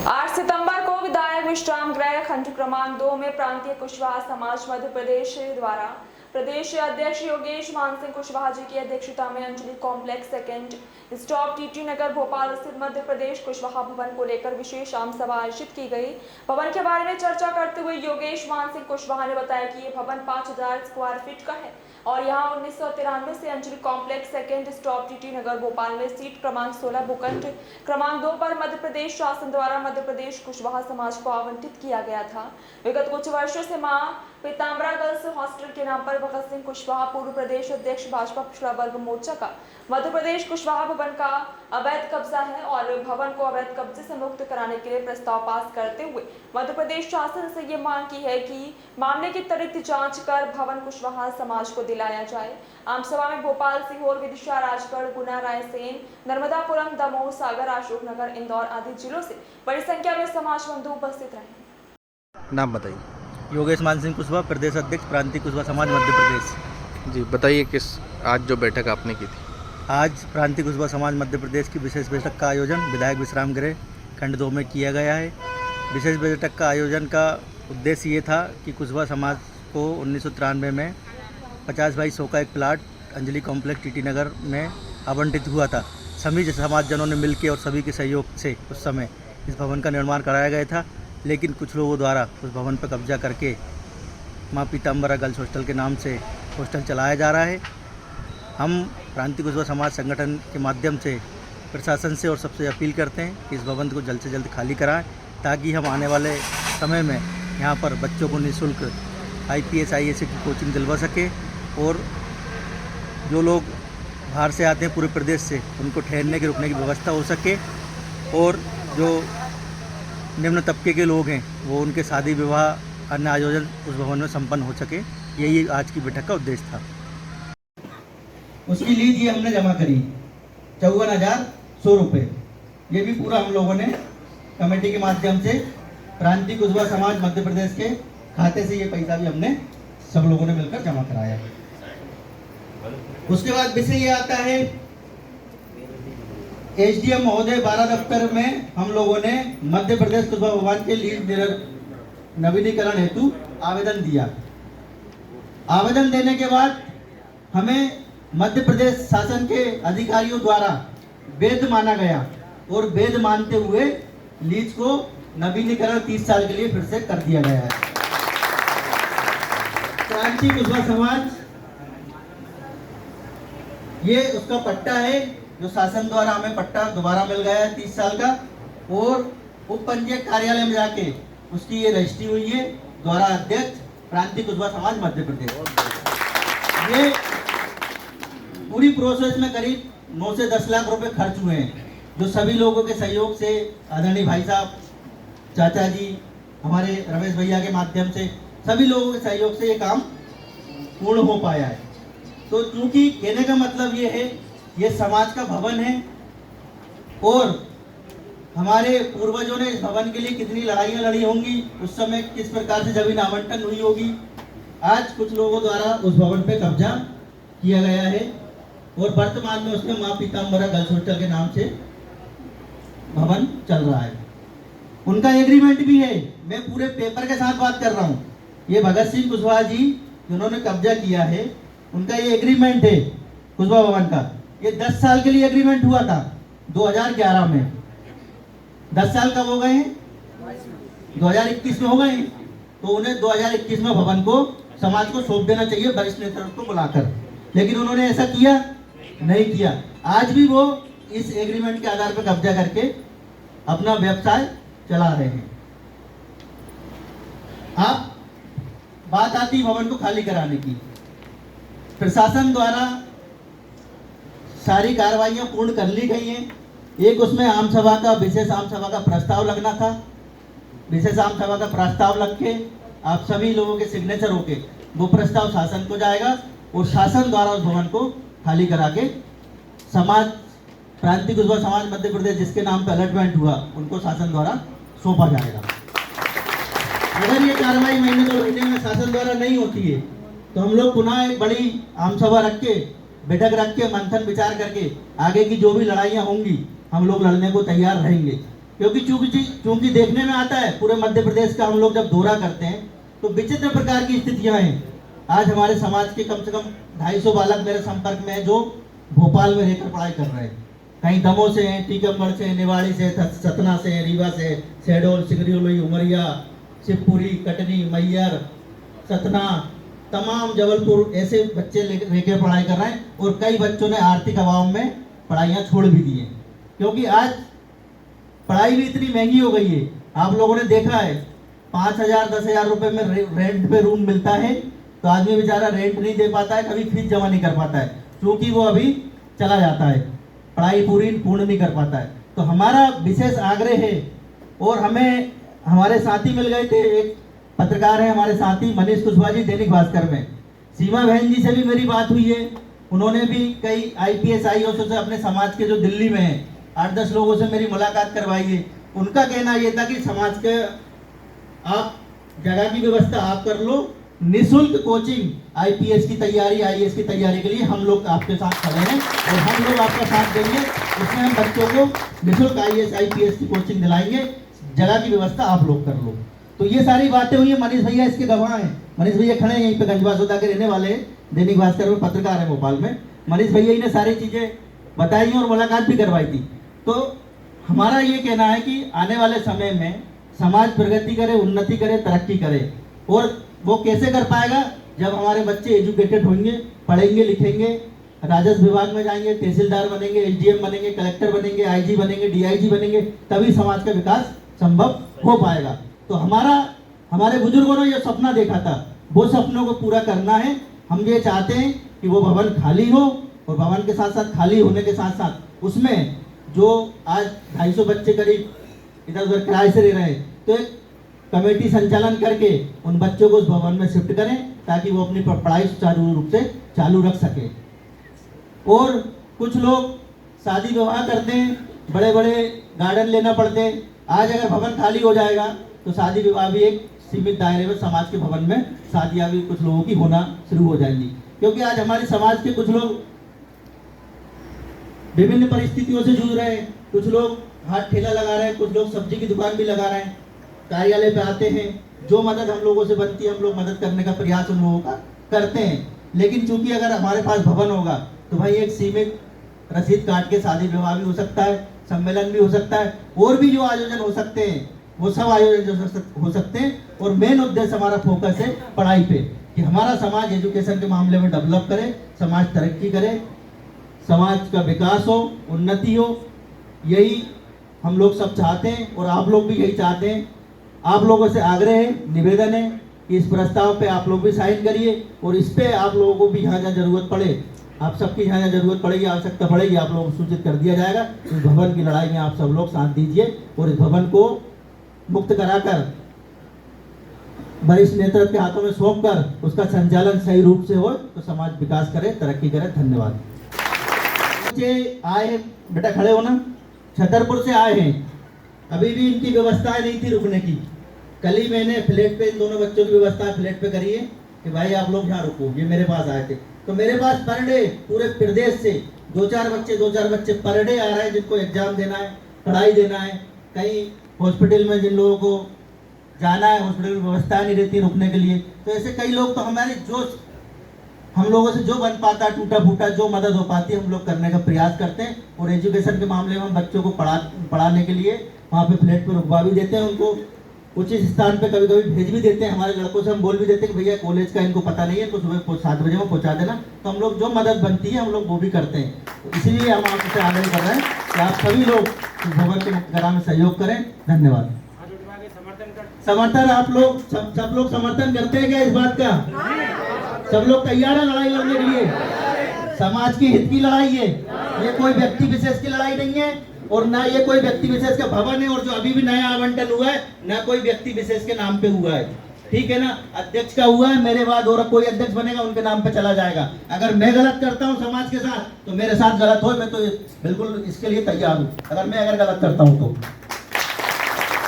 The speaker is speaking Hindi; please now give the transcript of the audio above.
8 सितंबर को विधायक विश्राम गृह खंड क्रमांक 2 में प्रांतीय कुशवाहा समाज मध्य प्रदेश द्वारा प्रदेश अध्यक्ष योगेश मान सिंह कुशवाहा जी की अध्यक्षता में Anjali complex second stop TT Nagar Bhopal स्थित मध्य प्रदेश कुशवाहा भवन को लेकर विशेष आम सभा आयोजित की गई। भवन के बारे में चर्चा करते हुए योगेश मान सिंह कुशवाहा ने बताया कि ये भवन 5000 स्क्वायर फीट का है और यहाँ 1993 से Anjali complex second stop TT Nagar Bhopal में सीट क्रमांक 16 भूखंड क्रमांक 2 पर मध्य प्रदेश शासन द्वारा मध्य प्रदेश कुशवाहा समाज को आवंटित किया गया था। विगत कुछ वर्षों से मां पीताम्बरा गर्ल्स हॉस्टल के नाम पर भगत सिंह कुशवाहा पूर्व प्रदेश अध्यक्ष भाजपा पिछड़ा वर्ग मोर्चा का मध्य प्रदेश कुशवाहा भवन का अवैध कब्जा है और भवन को अवैध कब्जे से मुक्त कराने के लिए प्रस्ताव पास करते हुए मध्य प्रदेश शासन से ये मांग की है कि मामले की त्वरित जांच कर भवन कुशवाहा समाज को दिलाया जाए। आम सभा में भोपाल, सीहोर, विदिशा, राजगढ़, गुना, रायसेन, नर्मदापुरम, दमोह, सागर, अशोकनगर, इंदौर आदि जिलों से बड़ी संख्या में समाज बंधु उपस्थित रहे। नाम बताइए। योगेश मान सिंह कुशवाहा, प्रदेश अध्यक्ष प्रांतीय कुशवाहा समाज मध्य प्रदेश। जी बताइए, किस आज जो बैठक आपने की थी? आज प्रांतीय कुशवाहा समाज मध्य प्रदेश की विशेष बैठक का आयोजन विधायक विश्राम गृह खंड 2 में किया गया है। विशेष बैठक का आयोजन का उद्देश्य ये था कि कुशवाहा समाज को 1993 में 50/100 का एक प्लाट अंजलि कॉम्प्लेक्स टीटी नगर में आवंटित हुआ था। सभी समाजजनों ने मिलकर और सभी के सहयोग से उस समय इस भवन का निर्माण कराया गया था, लेकिन कुछ लोगों द्वारा उस भवन पर कब्जा करके मां पीताम्बरा गर्ल्स हॉस्टल के नाम से हॉस्टल चलाया जा रहा है। हम प्रांतीय कुशवाहा समाज संगठन के माध्यम से प्रशासन से और सबसे अपील करते हैं कि इस भवन को जल्द से जल्द खाली कराएं, ताकि हम आने वाले समय में यहाँ पर बच्चों को निःशुल्क IPS IAS की कोचिंग दिलवा सके और जो लोग बाहर से आते हैं पूरे प्रदेश से उनको ठहरने की रुकने की व्यवस्था हो सके और जो निम्न तबके के लोग हैं वो उनके शादी विवाह अन्य आयोजन उस भवन में संपन्न हो सके। यही आज की बैठक का उद्देश्य था। उसकी लीज ये हमने जमा करी 54,100 रुपये। ये भी पूरा हम लोगों ने कमेटी के माध्यम से प्रांतीय कुशवाहा समाज मध्य प्रदेश के खाते से ये पैसा भी हमने सब लोगों ने मिलकर जमा कराया। उसके बाद विषय ये आता है SDM महोदय 12 दफ्तर में हम लोगों ने मध्य प्रदेश कुशवाहा भवन के लीज नवीनीकरण हेतु आवेदन दिया। आवेदन देने के बाद हमें मध्य प्रदेश शासन के अधिकारियों द्वारा वैध माना गया और वैध मानते हुए लीज को नवीनीकरण 30 साल के लिए फिर से कर दिया गया है। प्रांतीय कुशवाहा समाज ये उसका पट्टा है जो शासन द्वारा हमें पट्टा दोबारा मिल गया है 30 साल का, और उप पंजीयक कार्यालय में जाके उसकी ये रजिस्ट्री हुई है द्वारा अध्यक्ष प्रांतीय कुशवाहा समाज मध्य प्रदेश। ये पूरी प्रोसेस में करीब 9 से 10 लाख रुपए खर्च हुए हैं, जो सभी लोगों के सहयोग से आदरणीय भाई साहब, चाचा जी, हमारे रमेश भैया के माध्यम से सभी लोगों के सहयोग से ये काम पूर्ण हो पाया है। तो क्योंकि कहने का मतलब ये है, ये समाज का भवन है और हमारे पूर्वजों ने इस भवन के लिए कितनी लड़ाइयाँ लड़ी होंगी, उस समय किस प्रकार से जमीन आवंटन हुई होगी। आज कुछ लोगों द्वारा उस भवन पे कब्जा किया गया है और वर्तमान में उसमें मां पीताम्बरा गर्ल्स हॉस्टल के नाम से भवन चल रहा है। उनका एग्रीमेंट भी है, मैं पूरे पेपर के साथ बात कर रहा हूँ। ये भगत सिंह कुशवाहा जी जिन्होंने कब्जा किया है, उनका ये एग्रीमेंट है कुशवाहा भवन का। ये 10 साल के लिए एग्रीमेंट हुआ था 2011 में। 10 साल कब हो गए हैं? 2021 में हो गए हैं। तो उन्हें 2021 में भवन को समाज को सौंप देना चाहिए वरिष्ठ नेतृत्व को बुलाकर, लेकिन उन्होंने ऐसा किया नहीं किया। आज भी वो इस एग्रीमेंट के आधार पर कब्जा करके अपना व्यवसाय चला रहे हैं। अब बात आती भवन को खाली कराने की। प्रशासन द्वारा सारी कार्रवाइयां पूर्ण कर ली गई हैं। एक उसमें आम सभा का, विशेष आम सभा का प्रस्ताव लगना था। विशेष आम सभा का प्रस्ताव लग के आप सभी लोगों के सिग्नेचर होके वो प्रस्ताव शासन को जाएगा और शासन द्वारा उस भवन को खाली करा के समाज प्रांतीय कुशवाहा समाज मध्य प्रदेश जिसके नाम पर अलॉटमेंट हुआ उनको शासन द्वारा सौंपा जाएगा। अगर ये कार्रवाई महीने 2 महीने में शासन द्वारा नहीं होती है तो हम लोग पुनः एक बड़ी आम सभा रख के, बैठक रख के, मंथन विचार करके आगे की जो भी लड़ाइयाँ होंगी हम लोग लड़ने को तैयार रहेंगे। क्योंकि चूंकि देखने में आता है पूरे मध्य प्रदेश का हम लोग जब दौरा करते हैं तो विचित्र प्रकार की स्थितियां हैं। आज हमारे समाज के कम से कम 250 बालक मेरे संपर्क में हैं जो भोपाल में रहकर पढ़ाई कर रहे हैं। कहीं दमोह से हैं, टीकमगढ़ से, निवाड़ी से, सतना से, रीवा से, शहडोल, सिंगरौली, उमरिया, शिवपुरी, कटनी, मैयर, सतना, तमाम जबलपुर, ऐसे बच्चे लेकर पढ़ाई कर रहे हैं। और कई बच्चों ने आर्थिक अभाव में पढ़ाइयाँ छोड़ भी दी हैं, क्योंकि आज पढ़ाई भी इतनी महंगी हो गई है। आप लोगों ने देखा है 5,000 10,000 रुपए में रेंट पे रूम मिलता है, तो आदमी बेचारा रेंट नहीं दे पाता है, कभी फीस जमा नहीं कर पाता है, क्योंकि वो अभी चला जाता है, पढ़ाई पूर्ण नहीं कर पाता है। तो हमारा विशेष आग्रह है, और हमें हमारे साथी मिल गए थे, एक पत्रकार है हमारे साथी मनीष कुशवाहा जी, दैनिक भास्कर में। सीमा बहन जी से भी मेरी बात हुई है, उन्होंने भी कई IPS IAS से अपने समाज के जो दिल्ली में है 8-10 लोगों से मेरी मुलाकात करवाई है। उनका कहना ये था कि समाज के आप जगह की व्यवस्था आप कर लो, निःशुल्क कोचिंग IPS की तैयारी, IAS की तैयारी के लिए हम लोग आपके साथ खड़े हैं और हम लोग आपका साथ देंगे। उसमें हम बच्चों को निःशुल्क IAS IPS की कोचिंग दिलाएंगे, जगह की व्यवस्था आप लोग कर लो। तो ये सारी बातें हुई है। मनीष भैया इसके गवाह हैं। मनीष भैया खड़े हैं यहीं पे, गंजबासोदा के रहने वाले हैं, दैनिक भास्कर में पत्रकार है भोपाल में। मनीष भैया ही ने सारी चीजें बताई और मुलाकात भी करवाई थी। तो हमारा ये कहना है कि आने वाले समय में समाज प्रगति करे, उन्नति करे, तरक्की करे। और वो कैसे कर पाएगा? जब हमारे बच्चे एजुकेटेड होंगे, पढ़ेंगे, लिखेंगे, राजस्व विभाग में जाएंगे, तहसीलदार बनेंगे, SDM बनेंगे, कलेक्टर बनेंगे, IG बनेंगे, DIG बनेंगे, तभी समाज का विकास संभव हो पाएगा। तो हमारे बुजुर्गों ने ये सपना देखा था, वो सपनों को पूरा करना है। हम ये चाहते हैं कि वो भवन खाली हो, और भवन के साथ साथ खाली होने के साथ साथ उसमें जो आज 250 बच्चे करीब इधर उधर किराए से रह रहे हैं, तो एक कमेटी संचालन करके उन बच्चों को उस भवन में शिफ्ट करें, ताकि वो अपनी पढ़ाई सुचारू रूप से चालू रख सके। और कुछ लोग शादी विवाह करते हैं, बड़े बड़े गार्डन लेना पड़ते हैं। आज अगर भवन खाली हो जाएगा तो शादी विवाह भी एक सीमित दायरे में समाज के भवन में शादियां भी कुछ लोगों की होना शुरू हो जाएंगी। क्योंकि आज हमारे समाज के कुछ लोग विभिन्न परिस्थितियों से जूझ रहे हैं, कुछ लोग हाथ ठेला लगा रहे हैं, कुछ लोग सब्जी की दुकान भी लगा रहे हैं, कार्यालय पे आते हैं। जो मदद हम लोगों से बनती है हम लोग मदद करने का प्रयास उन लोगों का करते हैं। लेकिन चूंकि अगर हमारे पास भवन होगा तो भाई एक सीमित रसीद काट के शादी विवाह भी हो सकता है, सम्मेलन भी हो सकता है, और भी जो आयोजन हो सकते हैं वो सब आयोजन हो सकते हैं। और मेन उद्देश्य हमारा फोकस है पढ़ाई पे, कि हमारा समाज एजुकेशन के मामले में डेवलप करे, समाज तरक्की करे, समाज का विकास हो, उन्नति हो। यही हम लोग सब चाहते हैं और आप लोग भी यही चाहते हैं। आप लोगों से आग्रह है, निवेदन है कि इस प्रस्ताव पे आप लोग भी साइन करिए, और इस पे आप लोगों को भी जहाँ जहाँ जरूरत पड़े, आप सबकी जहाँ जहाँ जरूरत पड़ेगी, आवश्यकता पड़ेगी, आप लोगों को सूचित कर दिया जाएगा। इस भवन की लड़ाई में आप सब लोग साथ दीजिए और इस भवन को मुक्त कराकर वरिष्ठ नेतृत्व के हाथों में सौंप कर उसका संचालन सही रूप से हो, तो समाज विकास करे, तरक्की करे। धन्यवाद। बच्चे आए, बेटा खड़े हो ना, छतरपुर से आए हैं, अभी भी इनकी व्यवस्थाएं नहीं थी रुकने की। कल ही मैंने फ्लैट पे इन दोनों बच्चों की व्यवस्था फ्लैट पे करी है कि भाई आप लोग यहाँ रुको। ये मेरे पास आए थे, तो मेरे पास पर डे पूरे प्रदेश से 2-4 बच्चे पर डे आ रहे हैं, जिनको एग्जाम देना है, पढ़ाई देना है। कहीं हॉस्पिटल में जिन लोगों को जाना है, हॉस्पिटल में व्यवस्था नहीं रहती रुकने के लिए। तो ऐसे कई लोग, तो हमारे जो हम लोगों से जो बन पाता है, टूटा फूटा जो मदद हो पाती है, हम लोग करने का प्रयास करते हैं। और एजुकेशन के मामले में हम बच्चों को पढ़ाने के लिए वहाँ पे फ्लैट पे रुकवा भी देते हैं, उनको उचित स्थान पे कभी कभी भेज भी देते हैं। हमारे लड़कों से हम बोल भी देते हैं कि भैया कॉलेज का इनको पता नहीं है, तो सुबह 7 बजे में पहुँचा देना। तो हम लोग जो मदद बनती है हम लोग वो भी करते हैं। तो इसीलिए हम आपसे आग्रह कर रहे हैं कि आप सभी लोग इस भवन के मुक्त कराने में सहयोग करें। धन्यवाद। समर्थन आप लोग सब लोग समर्थन करते हैं क्या इस बात का? सब लोग तैयार है लड़ाई लड़ने के लिए? समाज की हित की लड़ाई है, ये कोई व्यक्ति विशेष की लड़ाई नहीं है, और ना ये कोई व्यक्ति विशेष का भवन है, और जो अभी भी नया आवंटन हुआ है ना कोई व्यक्ति विशेष के नाम पे हुआ है। ठीक है ना? अध्यक्ष का हुआ है, मेरे बाद और कोई अध्यक्ष बनेगा उनके नाम पे चला जाएगा। अगर मैं गलत करता हूँ समाज के साथ तो मेरे साथ गलत हो, मैं तो बिल्कुल इसके लिए तैयार हूँ, अगर मैं गलत करता हूँ तो।